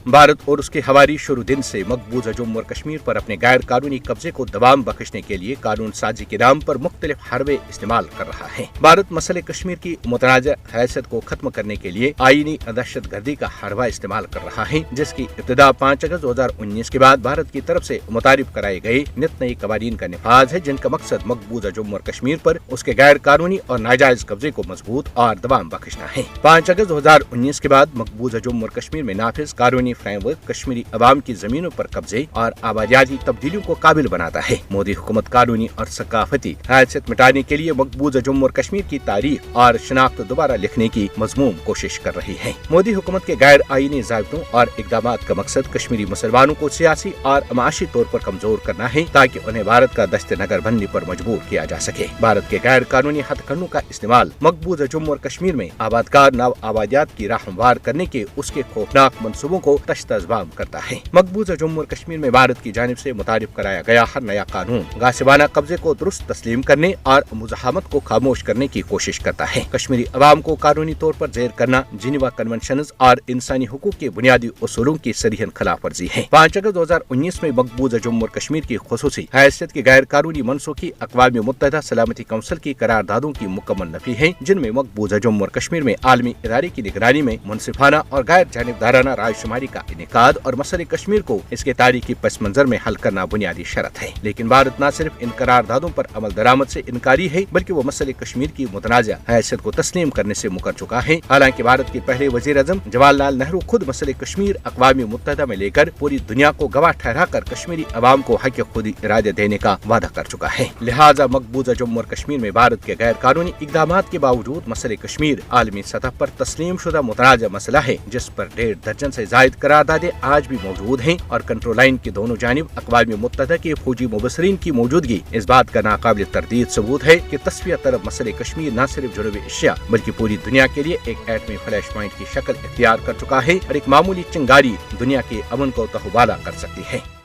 भारत और उसके हवारी शुरू दिन से मकबूजा जम्मू और कश्मीर पर अपने गैर कानूनी कब्जे को दबाम बख्शने के लिए कानून साजी के नाम पर मुख्तलिफ हरबे इस्तेमाल कर रहा है। भारत मसले कश्मीर की मुतनाज़ा हैसियत को खत्म करने के लिए आईनी दहशत गर्दी का हरबा इस्तेमाल कर रहा है, जिसकी इब्तिदा 5 अगस्त 2019 के बाद भारत की तरफ से मुतारिफ कराए गए नित नई कवानीन का निफाज है, जिनका मकसद मकबूजा जम्मू और कश्मीर पर उसके गैर कानूनी और नाजायज कब्जे को मजबूत और दबाम बख्शना है। 5 अगस्त 2019 के बाद मकबूजा जम्मू और कश्मीर में नाफिज कानूनी फ्रेमवर्क कश्मीरी अवाम की जमीनों पर कब्जे और आबादियाती तब्दीलियों को काबिल बनाता है। मोदी हुकूमत कानूनी और सकाफती हैसियत मिटाने के लिए मकबूजा जम्मू और कश्मीर की तारीख और शनाख्त दोबारा लिखने की मजमूम कोशिश कर रही है। मोदी हुकूमत के गैर आईनी ज़ाब्तों और इक़दाम का मकसद कश्मीरी मुसलमानों को सियासी और माशी तौर पर कमजोर करना है, ताकि उन्हें भारत का दस्ते नगर बनने पर मजबूर किया जा सके। भारत के गैर कानूनी हथकंडों का इस्तेमाल मकबूजा जम्मू और कश्मीर में आबादकार नव आबादियात की राह हमवार करने के उसके खौफनाक मंसूबों को तश्तज़बाम करता है। मकबूजा जम्मू और कश्मीर में भारत की जानिब से मुतारिफ कराया गया हर नया कानून गासिबाना कब्जे को दुरुस्त तस्लीम करने और मुज़ाहमत को खामोश करने की कोशिश करता है। कश्मीरी अवाम को कानूनी तौर पर जेर करना जिनेवा कन्वेंशंस और इंसानी हुकूक के बुनियादी उसूलों की सरीहन खिलाफ वर्जी है। 5 अगस्त 2019 में मकबूजा जम्मू और कश्मीर की खुसूसी हैसियत की गैर कानूनी मनसूखी अक़वाम मुत्तहिदा सलामती कौंसिल की करारदादों की मुकम्मल नफी है, जिनमें मकबूजा जम्मू और कश्मीर में आलमी इदारे की निगरानी में मुनसिफाना और गैर जानिबदाराना रायशुमारी का इनेकाद और मसले कश्मीर को इसके तारीखी पस मंजर में हल करना बुनियादी शर्त है। लेकिन भारत न सिर्फ इन करारदादों पर अमल दरामद से इनकारी है, बल्कि वो मसले कश्मीर की मुतनाज़ा हैसियत को तस्लीम करने से मुकर चुका है। हालांकि भारत के पहले वजीर आज़म जवाहरलाल नेहरू खुद मसले कश्मीर अक़वाम मुत्तहिदा में लेकर पूरी दुनिया को गवाह ठहरा कर कश्मीरी अवाम को हक खुद इरादे देने का वादा कर चुका है। लिहाजा मकबूजा जम्मू और कश्मीर में भारत के गैर कानूनी इक़दामात के बावजूद मसले कश्मीर आलमी सतह पर तस्लीम शुदा मुतनाज़ा मसला है, जिस पर 1.5 दर्जन से जायद करारदादे आज भी मौजूद हैं और कंट्रोल लाइन की दोनों जानिब अक़वाम मुत्तहिदा के फौजी मुबसरीन की मौजूदगी इस बात का नाकाबिल तरदीद सबूत है कि तस्फिया तरफ मसले कश्मीर न सिर्फ जनूबी एशिया बल्कि पूरी दुनिया के लिए एक एटमी फ्लैश पॉइंट की शक्ल इख्तियार कर चुका है और एक मामूली चिंगारी दुनिया के अमन को तहवाला कर सकती है।